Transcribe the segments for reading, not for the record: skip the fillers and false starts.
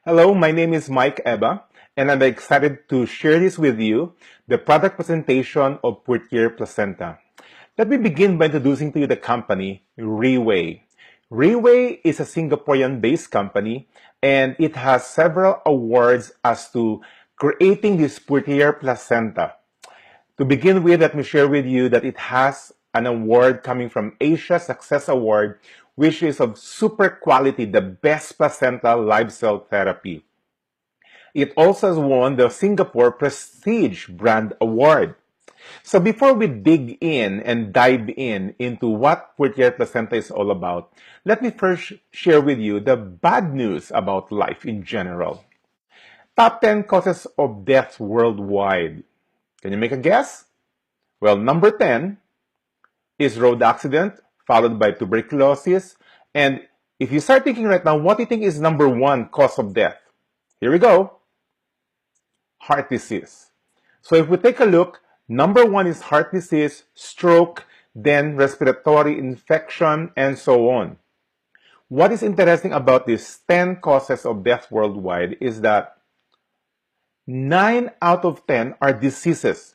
Hello, my name is Mike Eba, and I'm excited to share this with you, the product presentation of Purtier Placenta. Let me begin by introducing to you the company, Reway. Reway is a Singaporean-based company, and it has several awards as to creating this Purtier Placenta. To begin with, let me share with you that it has an award coming from Asia Success Award, which is of super quality, the best placenta live cell therapy. It also has won the Singapore Prestige Brand Award. So before we dig in and dive in into what Purtier Placenta is all about, let me first share with you the bad news about life in general. Top 10 causes of death worldwide. Can you make a guess? Well, number 10 is road accident, followed by tuberculosis. And if you start thinking right now, what do you think is number one cause of death? Here we go. Heart disease. So if we take a look, number one is heart disease, stroke, then respiratory infection, and so on. What is interesting about these 10 causes of death worldwide is that 9 out of 10 are diseases.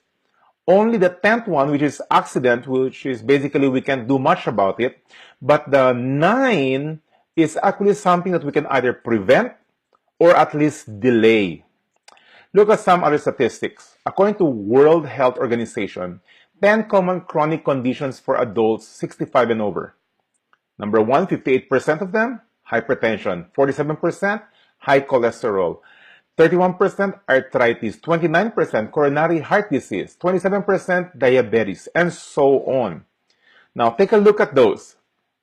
Only the 10th one, which is accident, which is basically we can't do much about it, but the 9 is actually something that we can either prevent or at least delay. Look at some other statistics. According to World Health Organization, 10 common chronic conditions for adults 65 and over. Number one, 58% of them, hypertension. 47%, high cholesterol. 31% arthritis, 29% coronary heart disease, 27% diabetes, and so on. Now take a look at those.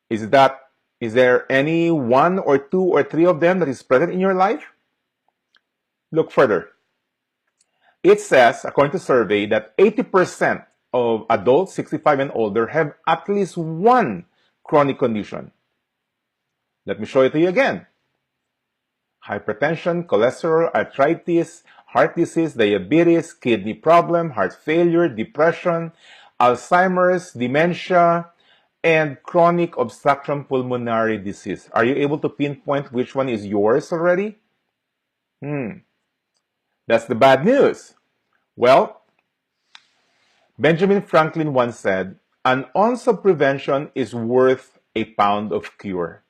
Is there any one or two or three of them that is present in your life? Look further. It says, according to survey, that 80% of adults 65 and older have at least one chronic condition. Let me show it to you again. Hypertension, cholesterol, arthritis, heart disease, diabetes, kidney problem, heart failure, depression, Alzheimer's, dementia, and chronic obstruction pulmonary disease. Are you able to pinpoint which one is yours already? That's the bad news. Well, Benjamin Franklin once said, an ounce of prevention is worth a pound of cure.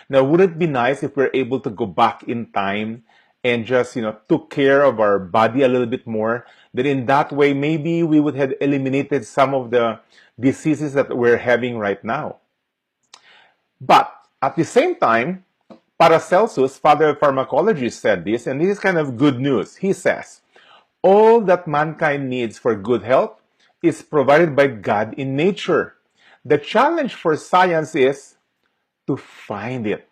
Now, wouldn't it be nice if we're able to go back in time and just, took care of our body a little bit more? Then in that way, maybe we would have eliminated some of the diseases that we're having right now. But at the same time, Paracelsus, father of pharmacology, said this, and this is kind of good news. He says, all that mankind needs for good health is provided by God in nature. The challenge for science is to find it.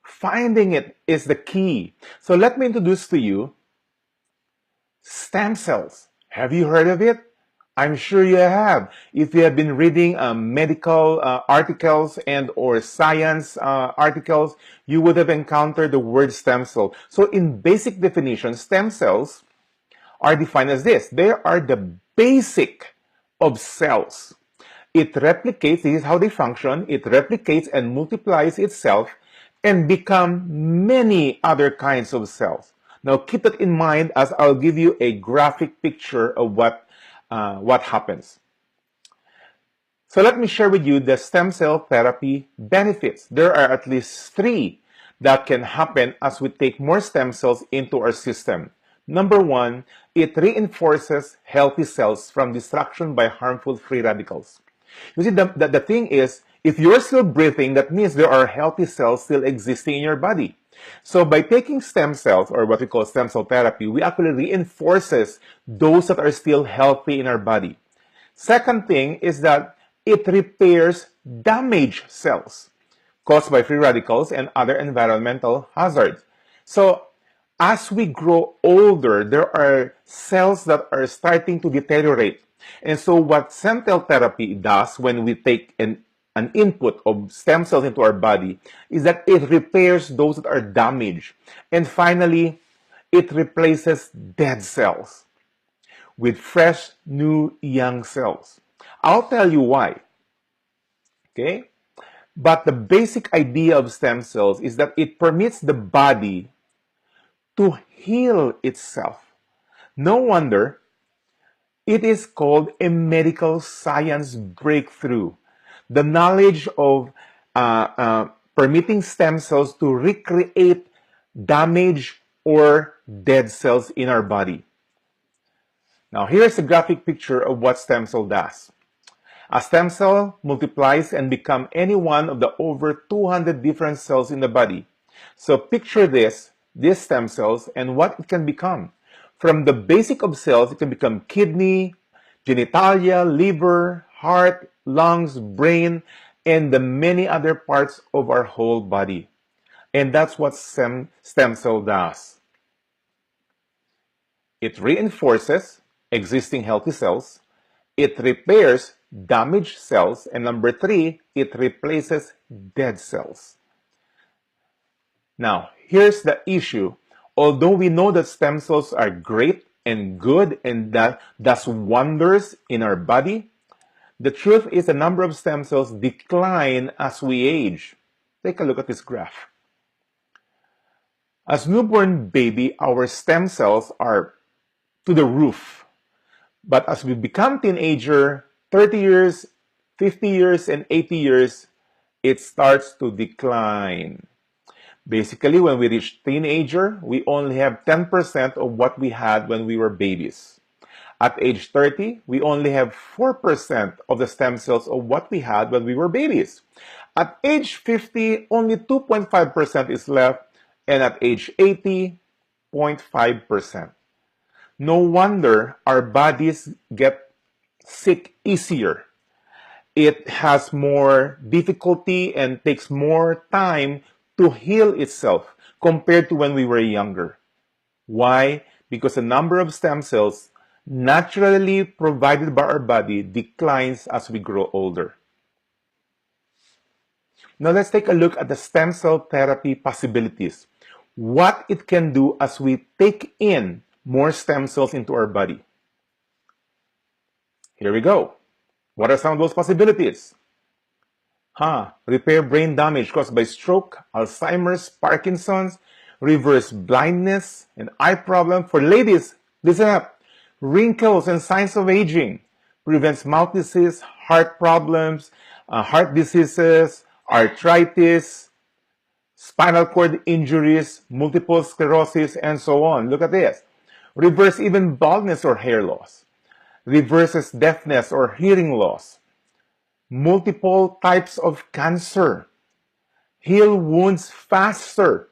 Finding it is the key. So let me introduce to you stem cells. Have you heard of it? I'm sure you have. If you have been reading medical articles and or science articles, you would have encountered the word stem cell. So in basic definition, stem cells are defined as this. They are the basic of cells. It replicates, this is how they function, it replicates and multiplies itself and become many other kinds of cells. Now keep that in mind as I'll give you a graphic picture of what happens. So let me share with you the stem cell therapy benefits. There are at least 3 that can happen as we take more stem cells into our system. Number 1, it reinforces healthy cells from destruction by harmful free radicals. You see, the thing is, if you're still breathing, that means there are healthy cells still existing in your body. So by taking stem cells, or what we call stem cell therapy, we actually reinforces those that are still healthy in our body. Second thing is that it repairs damaged cells caused by free radicals and other environmental hazards. So as we grow older, there are cells that are starting to deteriorate. And so what stem cell therapy does when we take an input of stem cells into our body is that it repairs those that are damaged. And finally, it replaces dead cells with fresh, new, young cells. I'll tell you why. Okay? But the basic idea of stem cells is that it permits the body to heal itself. No wonder it is called a medical science breakthrough. The knowledge of permitting stem cells to recreate damaged or dead cells in our body. Now, here's a graphic picture of what stem cell does. A stem cell multiplies and becomes any one of the over 200 different cells in the body. So picture this, these stem cells, and what it can become. From the basic of cells, it can become kidney, genitalia, liver, heart, lungs, brain, and the many other parts of our whole body. And that's what stem cell does. It reinforces existing healthy cells, it repairs damaged cells, and number 3, it replaces dead cells. Now, here's the issue. Although we know that stem cells are great and good and that does wonders in our body, the truth is the number of stem cells decline as we age. Take a look at this graph. As newborn baby, our stem cells are to the roof. But as we become teenager, 30 years, 50 years, and 80 years, it starts to decline. Basically, when we reach teenager, we only have 10% of what we had when we were babies. At age 30, we only have 4% of the stem cells of what we had when we were babies. At age 50, only 2.5% is left, and at age 80, 0.5%. No wonder our bodies get sick easier. It has more difficulty and takes more time to heal itself compared to when we were younger. Why? Because the number of stem cells naturally provided by our body declines as we grow older. Now let's take a look at the stem cell therapy possibilities. What it can do as we take in more stem cells into our body. Here we go. What are some of those possibilities? Repair brain damage caused by stroke, Alzheimer's, Parkinson's, reverse blindness, and eye problem. For ladies, listen up. Wrinkles and signs of aging. Prevents mouth disease, heart problems, heart diseases, arthritis, spinal cord injuries, multiple sclerosis, and so on. Look at this. Reverse even baldness or hair loss. Reverses deafness or hearing loss. Multiple types of cancer. Heal wounds faster.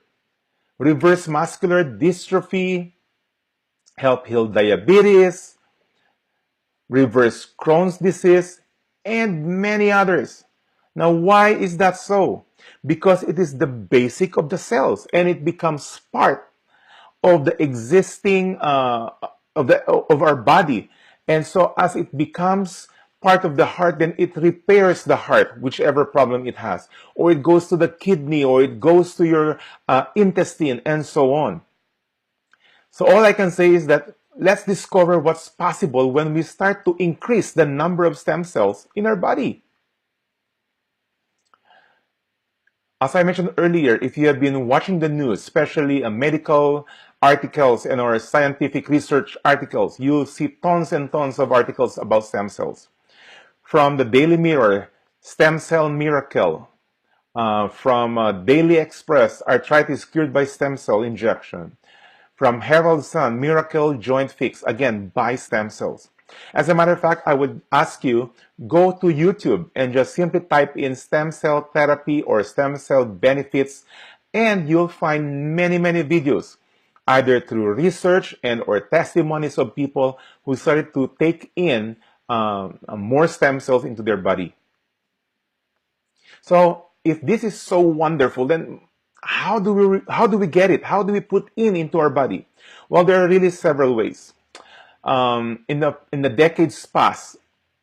Reverse muscular dystrophy. Help heal diabetes. Reverse Crohn's disease. And many others. Now, why is that so? Because it is the basic of the cells and it becomes part of the existing of our body. And so as it becomes part of the heart, then it repairs the heart, whichever problem it has. Or it goes to the kidney, or it goes to your intestine, and so on. So all I can say is that let's discover what's possible when we start to increase the number of stem cells in our body. As I mentioned earlier, if you have been watching the news, especially medical articles and or scientific research articles, you'll see tons and tons of articles about stem cells. From the Daily Mirror, Stem Cell Miracle. From Daily Express, Arthritis Cured by Stem Cell Injection. From Herald Sun, Miracle Joint Fix, again, by stem cells. As a matter of fact, I would ask you, go to YouTube and just simply type in stem cell therapy or stem cell benefits, and you'll find many, many videos, either through research and or testimonies of people who started to take in more stem cells into their body. So if this is so wonderful, then how do we get it? How do we put into our body? Well, there are really several ways. In the decades past,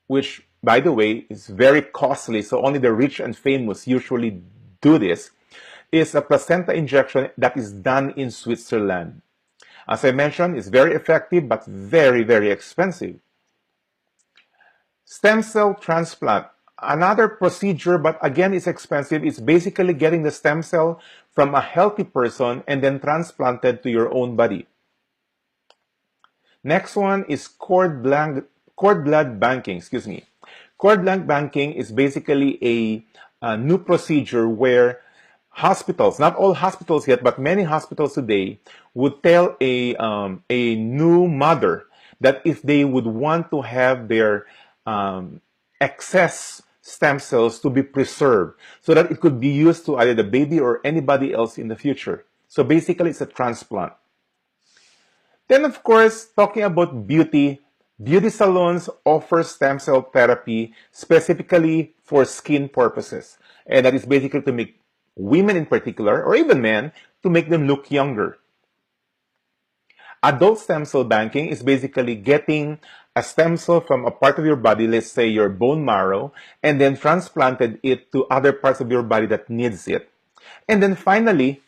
which by the way is very costly, so only the rich and famous usually do this, is a placenta injection that is done in Switzerland. As I mentioned, it's very effective but very, very expensive. Stem cell transplant, another procedure, but again it's expensive. It's basically getting the stem cell from a healthy person and then transplanted to your own body. Next one is cord blood banking. Excuse me. Cord blood banking is basically a new procedure where hospitals, not all hospitals yet, but many hospitals today, would tell a new mother that if they would want to have their excess stem cells to be preserved so that it could be used to either the baby or anybody else in the future. So basically, it's a transplant. Then, of course, talking about beauty, beauty salons offer stem cell therapy specifically for skin purposes. And that is basically to make women in particular, or even men, to make them look younger. Adult stem cell banking is basically getting a stem cell from a part of your body, let's say your bone marrow, and then transplanted it to other parts of your body that needs it. And then finally,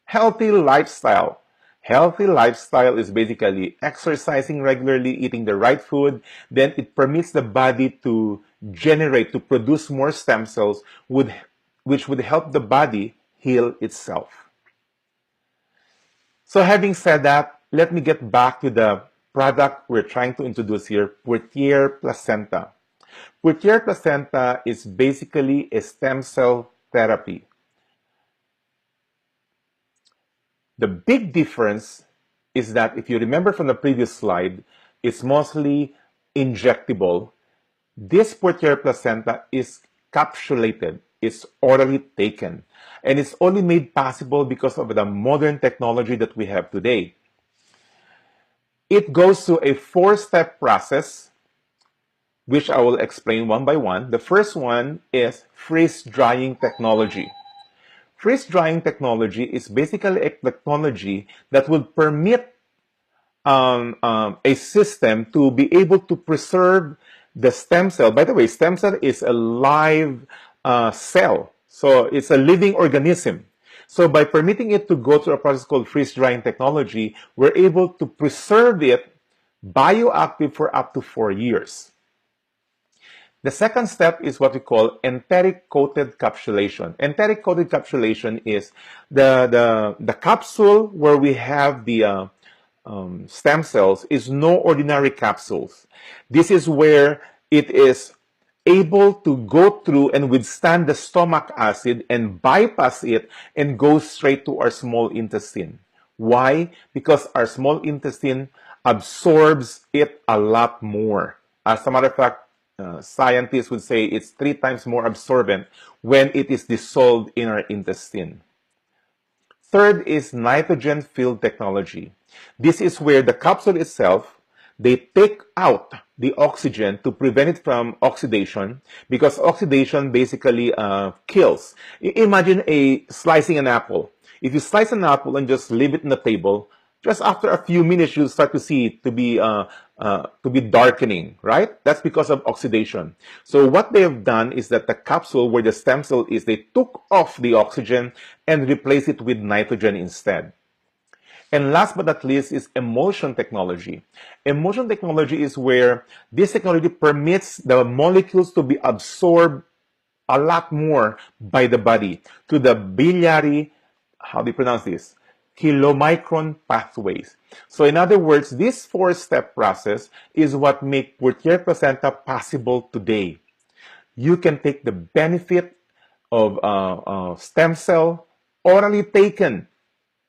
healthy lifestyle. Healthy lifestyle is basically exercising regularly, eating the right food. Then it permits the body to to produce more stem cells, which would help the body heal itself. So having said that, let me get back to the product we're trying to introduce here, Purtier Placenta. Purtier Placenta is basically a stem cell therapy. The big difference is that if you remember from the previous slide, it's mostly injectable. This Purtier Placenta is capsulated. It's orally taken. And it's only made possible because of the modern technology that we have today. It goes through a 4-step process, which I will explain one by one. The first one is freeze-drying technology. Freeze-drying technology is basically a technology that will permit a system to be able to preserve the stem cell. By the way, stem cell is a live cell, so it's a living organism. So by permitting it to go through a process called freeze-drying technology, we're able to preserve it bioactive for up to 4 years. The second step is what we call enteric-coated capsulation. Enteric-coated capsulation is the capsule where we have the stem cells is no ordinary capsules. This is where it is able to go through and withstand the stomach acid and bypass it and go straight to our small intestine. Why? Because our small intestine absorbs it a lot more. As a matter of fact, scientists would say it's 3 times more absorbent when it is dissolved in our intestine. Third is nitrogen-filled technology. This is where the capsule itself, they take out the oxygen to prevent it from oxidation, because oxidation basically kills. Imagine slicing an apple. If you slice an apple and just leave it on the table, just after a few minutes, you'll start to see it to be darkening, right? That's because of oxidation. So what they have done is that the capsule where the stem cell is, they took off the oxygen and replaced it with nitrogen instead. And last but not least is emulsion technology. Emulsion technology is where this technology permits the molecules to be absorbed a lot more by the body to the biliary, how do you pronounce this? Kilomicron pathways. So in other words, this 4-step process is what makes Purtier Placenta possible today. You can take the benefit of stem cell orally taken.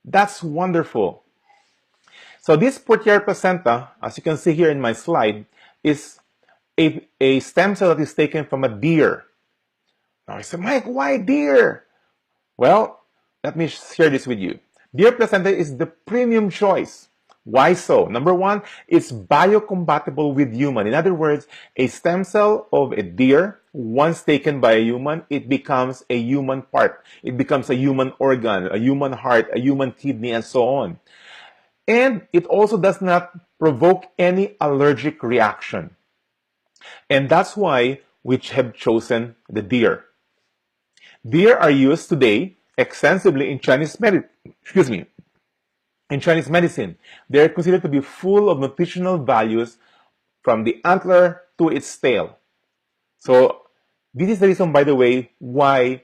That's wonderful. So this Purtier Placenta, as you can see here in my slide, is a stem cell that is taken from a deer. Now I said, Mike, why deer? Well, let me share this with you. Deer placenta is the premium choice. Why so? Number one, it's biocompatible with human. In other words, a stem cell of a deer, once taken by a human, it becomes a human part. It becomes a human organ, a human heart, a human kidney, and so on. And it also does not provoke any allergic reaction. And that's why we have chosen the deer. Deer are used today extensively in Chinese medicine. They are considered to be full of nutritional values from the antler to its tail. So this is the reason, by the way, why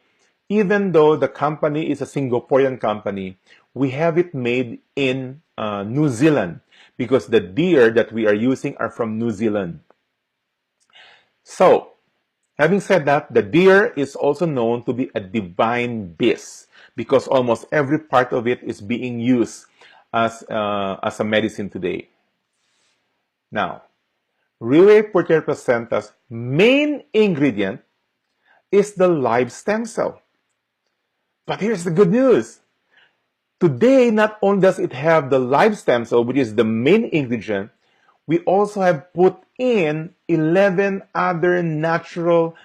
even though the company is a Singaporean company, we have it made in New Zealand because the deer that we are using are from New Zealand. So, having said that, the deer is also known to be a divine beast because almost every part of it is being used as a medicine today. Now, Purtier Placenta's main ingredient is the live stem cell. But here's the good news. Today, not only does it have the live stem cell, which is the main ingredient, we also have put in 11 other natural,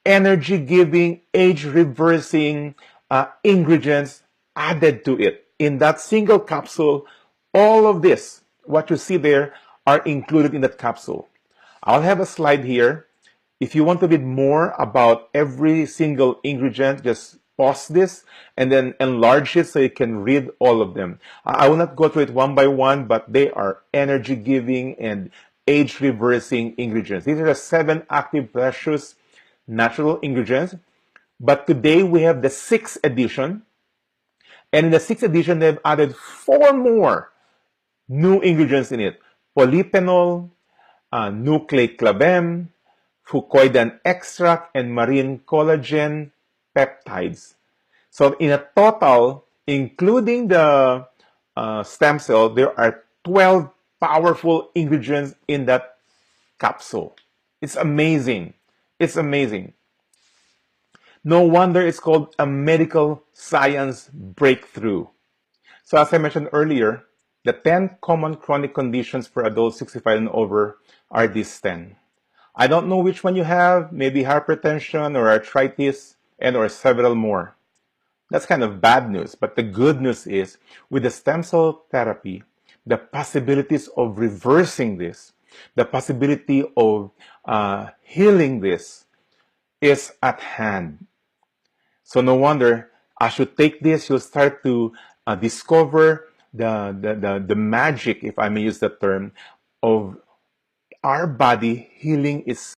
energy-giving, age-reversing ingredients added to it. In that single capsule, all of this, what you see there, are included in that capsule. I'll have a slide here. If you want to read more about every single ingredient, just pause this and then enlarge it so you can read all of them. I will not go through it one by one, but they are energy-giving and age-reversing ingredients. These are the 7 active precious natural ingredients. But today we have the 6th edition. And in the 6th edition, they've added 4 more new ingredients in it. Polyphenol, nucleoclavem, fucoidan extract, and marine collagen peptides. So in a total, including the stem cell, there are 12 powerful ingredients in that capsule. It's amazing. It's amazing. No wonder it's called a medical science breakthrough. So as I mentioned earlier, the 10 common chronic conditions for adults 65 and over are these 10. I don't know which one you have, maybe hypertension or arthritis and or several more. That's kind of bad news, but the good news is with the stem cell therapy, the possibilities of reversing this, the possibility of healing this is at hand. So no wonder, as you take this, you'll start to discover the magic, if I may use that term, of our body healing itself.